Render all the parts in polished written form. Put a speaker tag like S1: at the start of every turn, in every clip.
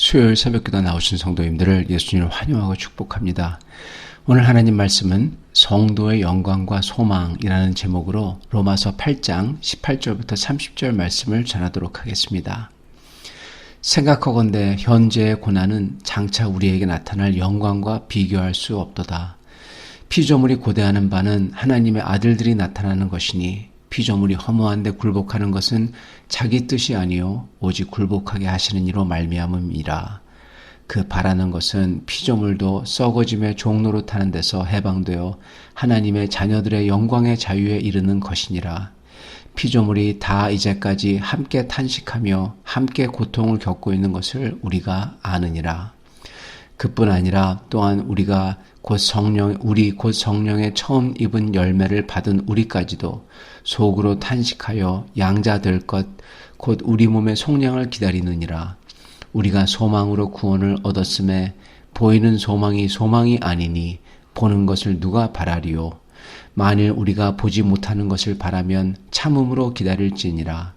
S1: 수요일 새벽기도 나오신 성도님들을 예수님을 환영하고 축복합니다. 오늘 하나님 말씀은 성도의 영광과 소망이라는 제목으로 로마서 8장 18절부터 30절 말씀을 전하도록 하겠습니다. 생각하건대 현재의 고난은 장차 우리에게 나타날 영광과 비교할 수 없도다. 피조물이 고대하는 바는 하나님의 아들들이 나타나는 것이니 피조물이 허무한데 굴복하는 것은 자기 뜻이 아니요 오직 굴복하게 하시는 이로 말미암음이라. 그 바라는 것은 피조물도 썩어짐의 종노릇하는 데서 해방되어 하나님의 자녀들의 영광의 자유에 이르는 것이니라. 피조물이 다 이제까지 함께 탄식하며 함께 고통을 겪고 있는 것을 우리가 아느니라. 그뿐 아니라 또한 우리가 곧 성령의 처음 입은 열매를 받은 우리까지도 속으로 탄식하여 양자될 것 곧 우리 몸의 속량을 기다리느니라. 우리가 소망으로 구원을 얻었음에 보이는 소망이 아니니 보는 것을 누가 바라리요. 만일 우리가 보지 못하는 것을 바라면 참음으로 기다릴지니라.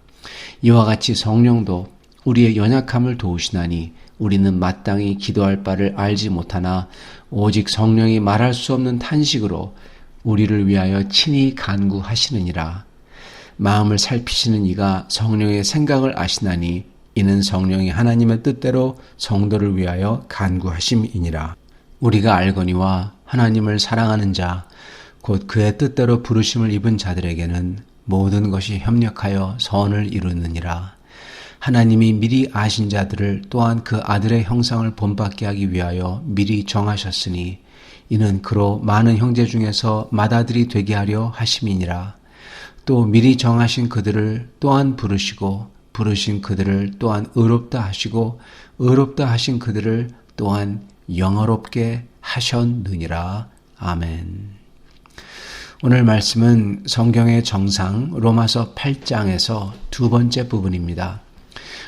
S1: 이와 같이 성령도 우리의 연약함을 도우시나니 우리는 마땅히 기도할 바를 알지 못하나 오직 성령이 말할 수 없는 탄식으로 우리를 위하여 친히 간구하시느니라. 마음을 살피시는 이가 성령의 생각을 아시나니 이는 성령이 하나님의 뜻대로 성도를 위하여 간구하심이니라. 우리가 알거니와 하나님을 사랑하는 자 곧 그의 뜻대로 부르심을 입은 자들에게는 모든 것이 협력하여 선을 이루느니라. 하나님이 미리 아신 자들을 또한 그 아들의 형상을 본받게 하기 위하여 미리 정하셨으니 이는 그로 많은 형제 중에서 맏아들이 되게 하려 하심이니라. 또 미리 정하신 그들을 또한 부르시고 부르신 그들을 또한 의롭다 하시고 의롭다 하신 그들을 또한 영화롭게 하셨느니라. 아멘. 오늘 말씀은 성경의 정상 로마서 8장에서 두 번째 부분입니다.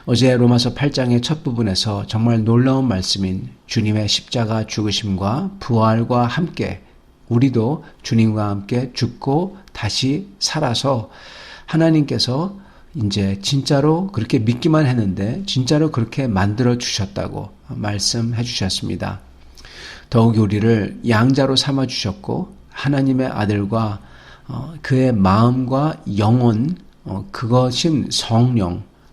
S1: 어제 로마서 8장의 첫 부분에서 정말 놀라운 말씀인 주님의 십자가 죽으심과 부활과 함께 우리도 주님과 함께 죽고 다시 살아서 하나님께서 이제 진짜로 그렇게 믿기만 했는데 진짜로 그렇게 만들어 주셨다고 말씀해 주셨습니다. 더욱이 우리를 양자로 삼아 주셨고 하나님의 아들과 그의 마음과 영혼 그것인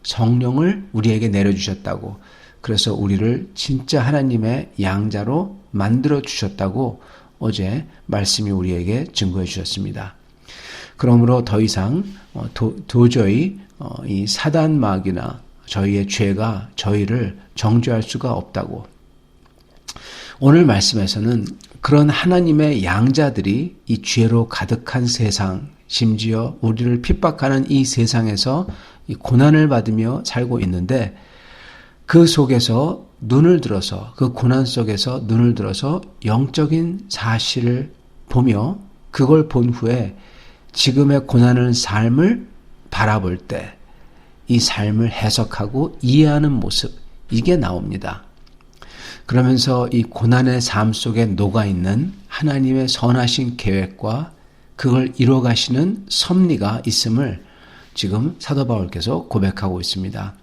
S1: 성령을 우리에게 내려주셨다고, 그래서 우리를 진짜 하나님의 양자로 만들어 주셨다고 어제 말씀이 우리에게 증거해 주셨습니다. 그러므로 더 이상 도저히 이 사단마귀나 저희의 죄가 저희를 정죄할 수가 없다고. 오늘 말씀에서는 그런 하나님의 양자들이 이 죄로 가득한 세상, 심지어 우리를 핍박하는 이 세상에서 이 고난을 받으며 살고 있는데 그 속에서 눈을 들어서, 그 고난 속에서 눈을 들어서 영적인 사실을 보며 그걸 본 후에 지금의 고난의 삶을 바라볼 때 이 삶을 해석하고 이해하는 모습, 이게 나옵니다. 그러면서 이 고난의 삶 속에 녹아있는 하나님의 선하신 계획과 그걸 이루어가시는 섭리가 있음을 지금 사도 바울께서 고백하고 있습니다.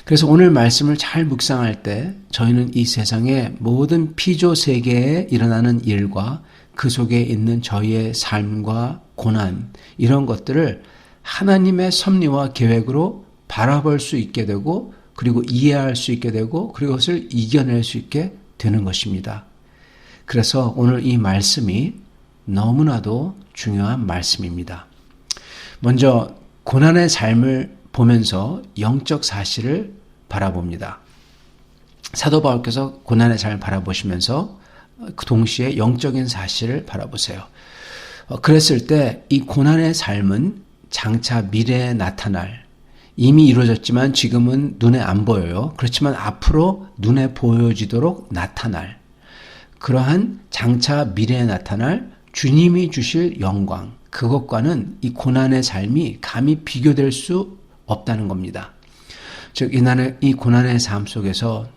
S1: 그래서 오늘 말씀을 잘 묵상할 때 저희는 이 세상의 모든 피조 세계에 일어나는 일과 그 속에 있는 저희의 삶과 고난, 이런 것들을 하나님의 섭리와 계획으로 바라볼 수 있게 되고 그리고 이해할 수 있게 되고 그리고 그것을 이겨낼 수 있게 되는 것입니다. 그래서 오늘 이 말씀이 너무나도 중요한 말씀입니다. 먼저 고난의 삶을 보면서 영적 사실을 바라봅니다. 사도 바울께서 고난의 삶을 바라보시면서 그 동시에 영적인 사실을 바라보세요. 그랬을 때 이 고난의 삶은 장차 미래에 나타날, 이미 이루어졌지만 지금은 눈에 안 보여요. 그렇지만 앞으로 눈에 보여지도록 나타날, 그러한 장차 미래에 나타날 주님이 주실 영광, 그것과는 이 고난의 삶이 감히 비교될 수 없다는 겁니다. 즉 이 고난의 삶 속에서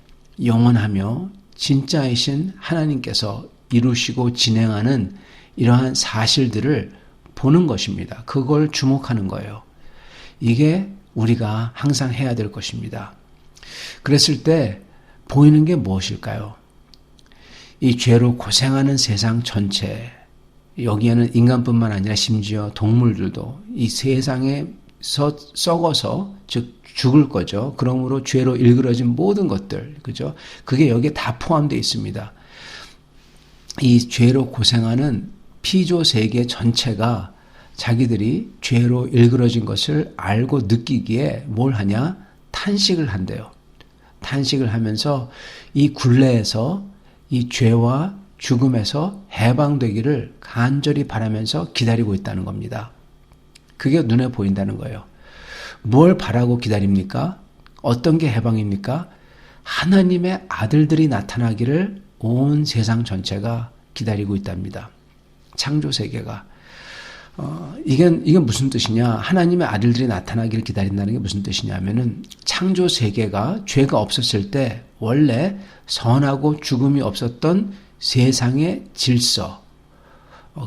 S1: 영원하며 진짜이신 하나님께서 이루시고 진행하는 이러한 사실들을 보는 것입니다. 그걸 주목하는 거예요. 이게 우리가 항상 해야 될 것입니다. 그랬을 때 보이는 게 무엇일까요? 이 죄로 고생하는 세상 전체, 여기에는 인간뿐만 아니라 심지어 동물들도 이 세상에 썩어서, 즉 죽을 거죠. 그러므로 죄로 일그러진 모든 것들, 그죠? 그게 여기에 다 포함되어 있습니다. 이 죄로 고생하는 피조 세계 전체가 자기들이 죄로 일그러진 것을 알고 느끼기에 뭘 하냐? 탄식을 한대요. 탄식을 하면서 이 굴레에서, 이 죄와 죽음에서 해방되기를 간절히 바라면서 기다리고 있다는 겁니다. 그게 눈에 보인다는 거예요. 뭘 바라고 기다립니까? 어떤 게 해방입니까? 하나님의 아들들이 나타나기를 온 세상 전체가 기다리고 있답니다. 창조 세계가. 이게 무슨 뜻이냐? 하나님의 아들들이 나타나기를 기다린다는 게 무슨 뜻이냐면은 창조 세계가 죄가 없었을 때 원래 선하고 죽음이 없었던 세상의 질서,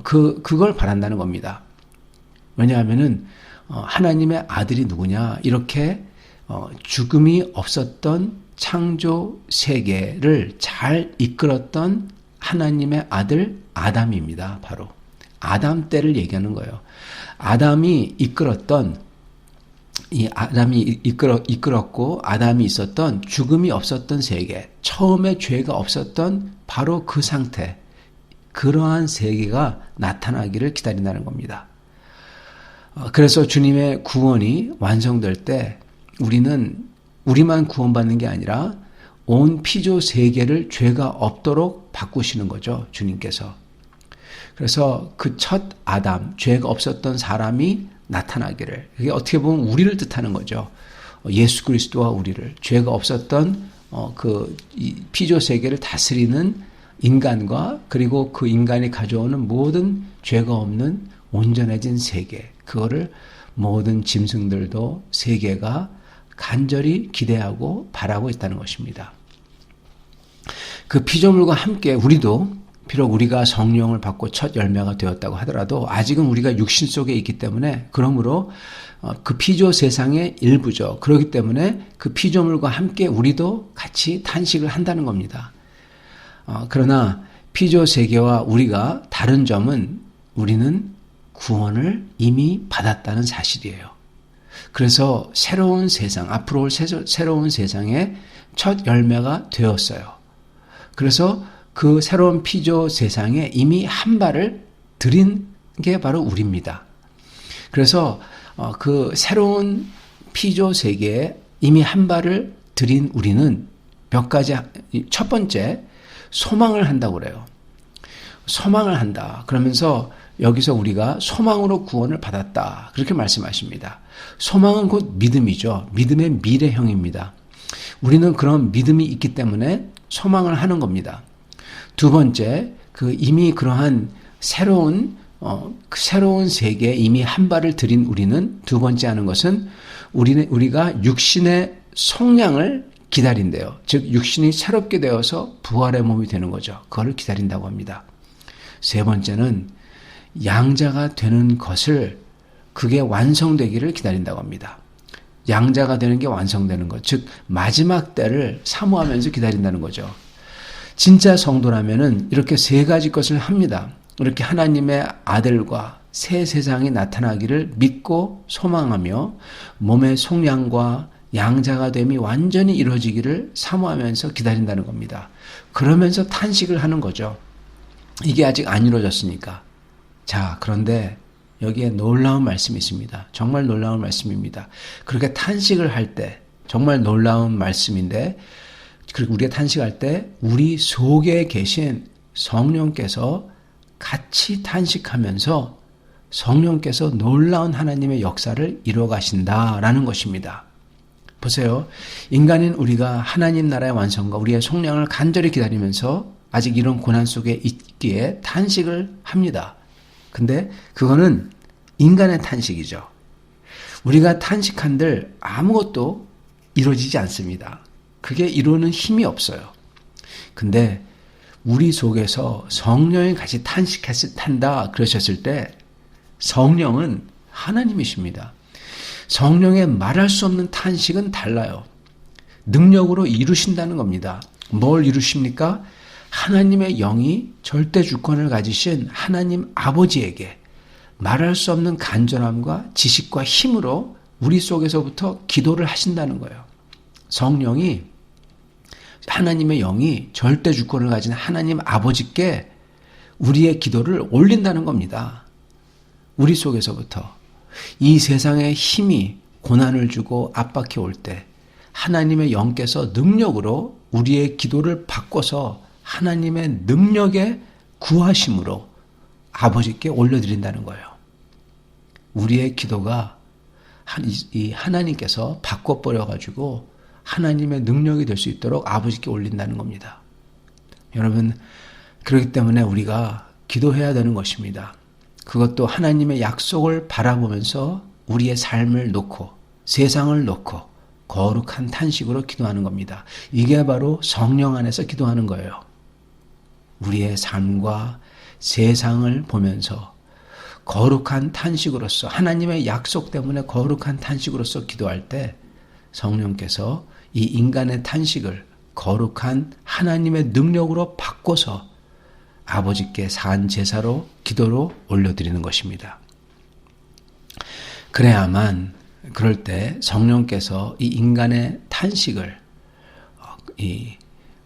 S1: 그걸 바란다는 겁니다. 왜냐하면은 하나님의 아들이 누구냐? 이렇게 죽음이 없었던 창조 세계를 잘 이끌었던 하나님의 아들 아담입니다. 바로 아담 때를 얘기하는 거예요. 아담이 이끌었던, 이끌었고 아담이 있었던 죽음이 없었던 세계, 처음에 죄가 없었던 바로 그 상태, 그러한 세계가 나타나기를 기다린다는 겁니다. 그래서 주님의 구원이 완성될 때 우리는 우리만 구원받는 게 아니라 온 피조 세계를 죄가 없도록 바꾸시는 거죠, 주님께서. 그래서 그 첫 아담, 죄가 없었던 사람이 나타나기를, 그게 어떻게 보면 우리를 뜻하는 거죠. 예수 그리스도와 우리를, 죄가 없었던 이 피조 세계를 다스리는 인간과, 그리고 그 인간이 가져오는 모든 죄가 없는 온전해진 세계, 그거를 모든 짐승들도 세계가 간절히 기대하고 바라고 있다는 것입니다. 그 피조물과 함께 우리도, 비록 우리가 성령을 받고 첫 열매가 되었다고 하더라도 아직은 우리가 육신 속에 있기 때문에, 그러므로 그 피조 세상의 일부죠. 그렇기 때문에 그 피조물과 함께 우리도 같이 탄식을 한다는 겁니다. 그러나 피조 세계와 우리가 다른 점은 우리는 구원을 이미 받았다는 사실이에요. 그래서 새로운 세상, 앞으로 올 새로운 세상의 첫 열매가 되었어요. 그래서 그 새로운 피조 세상에 이미 한 발을 들인 게 바로 우리입니다. 그래서 그 새로운 피조 세계에 이미 한 발을 들인 우리는 몇 가지, 첫 번째, 소망을 한다고 그래요. 소망을 한다. 그러면서 여기서 우리가 소망으로 구원을 받았다, 그렇게 말씀하십니다. 소망은 곧 믿음이죠. 믿음의 미래형입니다. 우리는 그런 믿음이 있기 때문에 소망을 하는 겁니다. 두 번째, 이미 그러한 새로운 세계에 이미 한 발을 들인 우리는, 두 번째 하는 것은 우리가 육신의 속량을 기다린대요. 즉 육신이 새롭게 되어서 부활의 몸이 되는 거죠. 그걸 기다린다고 합니다. 세 번째는 양자가 되는 것을, 그게 완성되기를 기다린다고 합니다. 양자가 되는 게 완성되는 것, 즉 마지막 때를 사모하면서 기다린다는 거죠. 진짜 성도라면은 이렇게 세 가지 것을 합니다. 이렇게 하나님의 아들과 새 세상이 나타나기를 믿고 소망하며 몸의 속량과 양자가 됨이 완전히 이루어지기를 사모하면서 기다린다는 겁니다. 그러면서 탄식을 하는 거죠. 이게 아직 안 이루어졌으니까. 자, 그런데 여기에 놀라운 말씀이 있습니다. 정말 놀라운 말씀입니다. 그렇게 탄식을 할 때, 정말 놀라운 말씀인데, 그리고 우리가 탄식할 때 우리 속에 계신 성령께서 같이 탄식하면서 성령께서 놀라운 하나님의 역사를 이루어 가신다라는 것입니다. 보세요. 인간인 우리가 하나님 나라의 완성과 우리의 속량을 간절히 기다리면서 아직 이런 고난 속에 있기에 탄식을 합니다. 근데 그거는 인간의 탄식이죠. 우리가 탄식한들 아무것도 이루어지지 않습니다. 그게 이루는 힘이 없어요. 근데 우리 속에서 성령이 같이 탄다 그러셨을 때, 성령은 하나님이십니다. 성령의 말할 수 없는 탄식은 달라요. 능력으로 이루신다는 겁니다. 뭘 이루십니까? 하나님의 영이 절대 주권을 가지신 하나님 아버지에게 말할 수 없는 간절함과 지식과 힘으로 우리 속에서부터 기도를 하신다는 거예요. 성령이, 하나님의 영이 절대 주권을 가진 하나님 아버지께 우리의 기도를 올린다는 겁니다. 우리 속에서부터. 이 세상의 힘이 고난을 주고 압박해 올 때 하나님의 영께서 능력으로 우리의 기도를 바꿔서 하나님의 능력의 구하심으로 아버지께 올려드린다는 거예요. 우리의 기도가 이 하나님께서 바꿔버려가지고 하나님의 능력이 될 수 있도록 아버지께 올린다는 겁니다. 여러분, 그렇기 때문에 우리가 기도해야 되는 것입니다. 그것도 하나님의 약속을 바라보면서 우리의 삶을 놓고 세상을 놓고 거룩한 탄식으로 기도하는 겁니다. 이게 바로 성령 안에서 기도하는 거예요. 우리의 삶과 세상을 보면서 거룩한 탄식으로서, 하나님의 약속 때문에 거룩한 탄식으로서 기도할 때 성령께서 이 인간의 탄식을 거룩한 하나님의 능력으로 바꿔서 아버지께 산 제사로, 기도로 올려드리는 것입니다. 그래야만, 그럴 때 성령께서 이 인간의 탄식을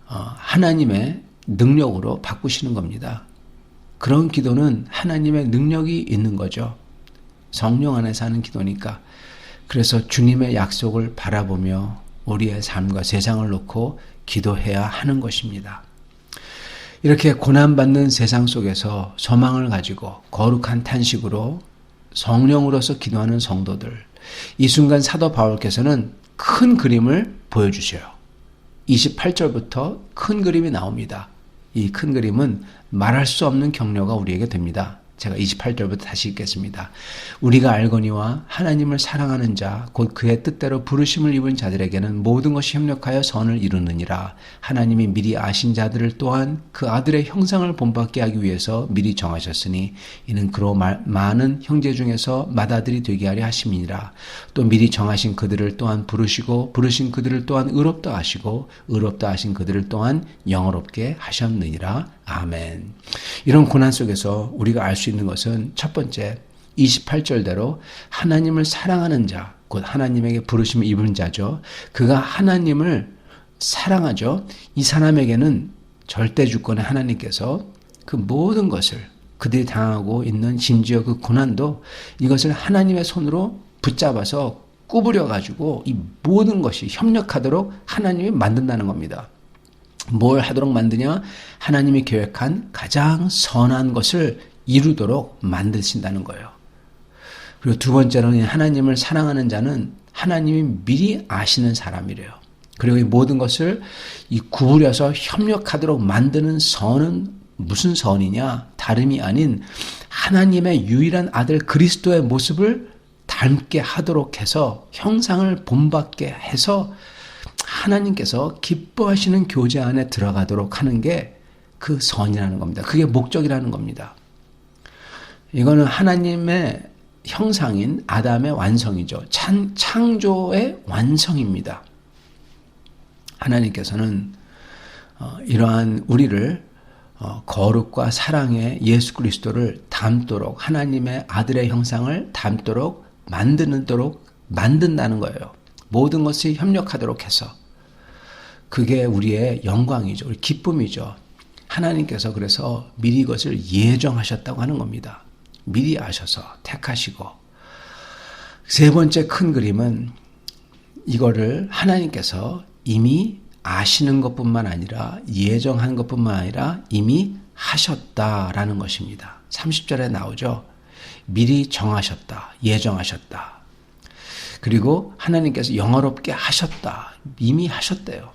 S1: 하나님의 능력으로 바꾸시는 겁니다. 그런 기도는 하나님의 능력이 있는 거죠. 성령 안에서 하는 기도니까. 그래서 주님의 약속을 바라보며 우리의 삶과 세상을 놓고 기도해야 하는 것입니다. 이렇게 고난받는 세상 속에서 소망을 가지고 거룩한 탄식으로 성령으로서 기도하는 성도들, 이 순간 사도 바울께서는 큰 그림을 보여주셔요. 28절부터 큰 그림이 나옵니다. 이 큰 그림은 말할 수 없는 격려가 우리에게 됩니다. 제가 28절부터 다시 읽겠습니다. 우리가 알거니와 하나님을 사랑하는 자, 곧 그의 뜻대로 부르심을 입은 자들에게는 모든 것이 협력하여 선을 이루느니라. 하나님이 미리 아신 자들을 또한 그 아들의 형상을 본받게 하기 위해서 미리 정하셨으니 이는 그로 많은 형제 중에서 맏아들이 되게 하려 하심이니라. 또 미리 정하신 그들을 또한 부르시고 부르신 그들을 또한 의롭다 하시고 의롭다 하신 그들을 또한 영어롭게 하셨느니라. 아멘. 이런 고난 속에서 우리가 알 수 있는 것은 첫 번째, 28절대로 하나님을 사랑하는 자, 곧 하나님에게 부르심을 입은 자죠. 그가 하나님을 사랑하죠. 이 사람에게는 절대 주권의 하나님께서 그 모든 것을 그들이 당하고 있는 심지어 그 고난도 이것을 하나님의 손으로 붙잡아서 구부려 가지고 이 모든 것이 협력하도록 하나님이 만든다는 겁니다. 뭘 하도록 만드냐? 하나님이 계획한 가장 선한 것을 이루도록 만드신다는 거예요. 그리고 두 번째로는 하나님을 사랑하는 자는 하나님이 미리 아시는 사람이래요. 그리고 이 모든 것을 이 구부려서 협력하도록 만드는 선은 무슨 선이냐? 다름이 아닌 하나님의 유일한 아들 그리스도의 모습을 닮게 하도록 해서 형상을 본받게 해서 하나님께서 기뻐하시는 교제 안에 들어가도록 하는 게 그 선이라는 겁니다. 그게 목적이라는 겁니다. 이거는 하나님의 형상인 아담의 완성이죠. 창조의 완성입니다. 하나님께서는 이러한 우리를 거룩과 사랑의 예수 그리스도를 닮도록 하나님의 아들의 형상을 닮도록 만든다는 거예요. 모든 것이 협력하도록 해서. 그게 우리의 영광이죠. 우리 기쁨이죠. 하나님께서 그래서 미리 이것을 예정하셨다고 하는 겁니다. 미리 아셔서 택하시고. 세 번째 큰 그림은 이거를 하나님께서 이미 아시는 것뿐만 아니라 예정한 것뿐만 아니라 이미 하셨다라는 것입니다. 30절에 나오죠. 미리 정하셨다. 예정하셨다. 그리고 하나님께서 영화롭게 하셨다. 이미 하셨대요.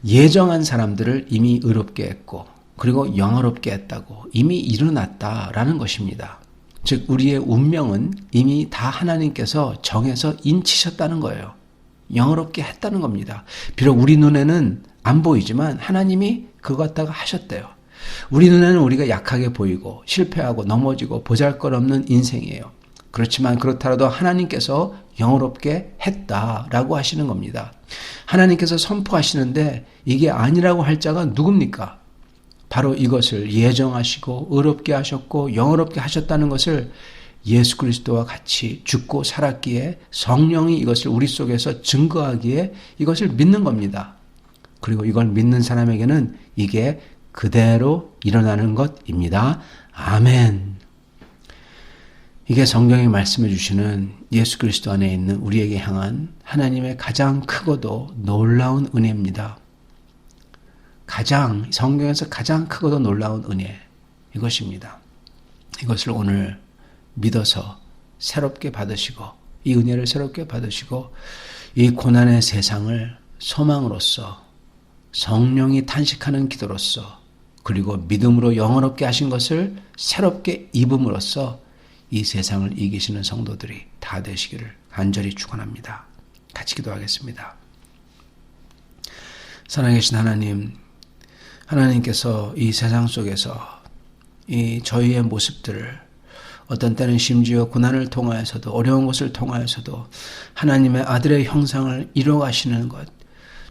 S1: 예정한 사람들을 이미 의롭게 했고 그리고 영화롭게 했다고 이미 일어났다라는 것입니다. 즉 우리의 운명은 이미 다 하나님께서 정해서 인치셨다는 거예요. 영화롭게 했다는 겁니다. 비록 우리 눈에는 안 보이지만 하나님이 그거 갖다가 하셨대요. 우리 눈에는 우리가 약하게 보이고 실패하고 넘어지고 보잘것없는 인생이에요. 그렇지만 그렇더라도 하나님께서 영화롭게 했다라고 하시는 겁니다. 하나님께서 선포하시는데 이게 아니라고 할 자가 누굽니까? 바로 이것을 예정하시고 의롭게 하셨고 영화롭게 하셨다는 것을 예수 그리스도와 같이 죽고 살았기에 성령이 이것을 우리 속에서 증거하기에 이것을 믿는 겁니다. 그리고 이걸 믿는 사람에게는 이게 그대로 일어나는 것입니다. 아멘. 이게 성경이 말씀해 주시는 예수 그리스도 안에 있는 우리에게 향한 하나님의 가장 크고도 놀라운 은혜입니다. 성경에서 가장 크고도 놀라운 은혜, 이것입니다. 이것을 오늘 믿어서 새롭게 받으시고, 이 은혜를 새롭게 받으시고, 이 고난의 세상을 소망으로써, 성령이 탄식하는 기도로써, 그리고 믿음으로 영원롭게 하신 것을 새롭게 입음으로써 이 세상을 이기시는 성도들이 다 되시기를 간절히 축원합니다. 같이 기도하겠습니다. 살아계신 하나님, 하나님께서 이 세상 속에서 이 저희의 모습들을 어떤 때는 심지어 고난을 통하여서도 어려운 것을 통하여서도 하나님의 아들의 형상을 이루어가시는 것,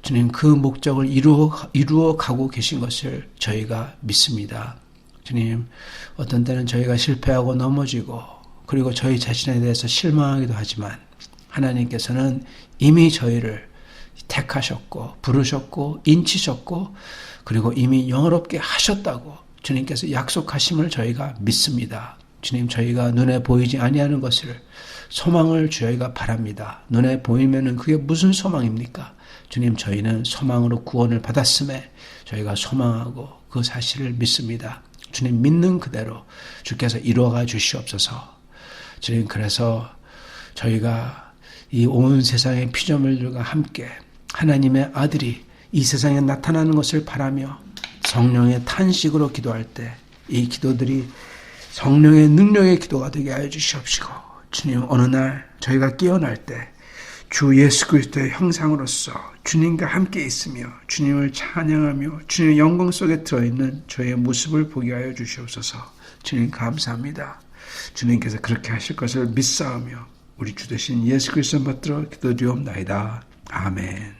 S1: 주님 그 목적을 이루어 가고 계신 것을 저희가 믿습니다. 주님, 어떤 때는 저희가 실패하고 넘어지고 그리고 저희 자신에 대해서 실망하기도 하지만 하나님께서는 이미 저희를 택하셨고 부르셨고 인치셨고 그리고 이미 영원롭게 하셨다고 주님께서 약속하심을 저희가 믿습니다. 주님, 저희가 눈에 보이지 아니하는 것을 소망을 저희가 바랍니다. 눈에 보이면은 그게 무슨 소망입니까? 주님, 저희는 소망으로 구원을 받았음에 저희가 소망하고 그 사실을 믿습니다. 주님, 믿는 그대로 주께서 이루어가 주시옵소서. 주님, 그래서 저희가 이 온 세상의 피조물들과 함께 하나님의 아들이 이 세상에 나타나는 것을 바라며 성령의 탄식으로 기도할 때 이 기도들이 성령의 능력의 기도가 되게 하여 주시옵시고, 주님, 어느 날 저희가 깨어날 때 주 예수 그리스도의 형상으로서 주님과 함께 있으며 주님을 찬양하며 주님의 영광 속에 들어있는 저희의 모습을 보게 하여 주시옵소서. 주님, 감사합니다. 주님께서 그렇게 하실 것을 믿사오며 우리 주 되신 예수 그리스도 받들어 기도드리옵나이다. 아멘.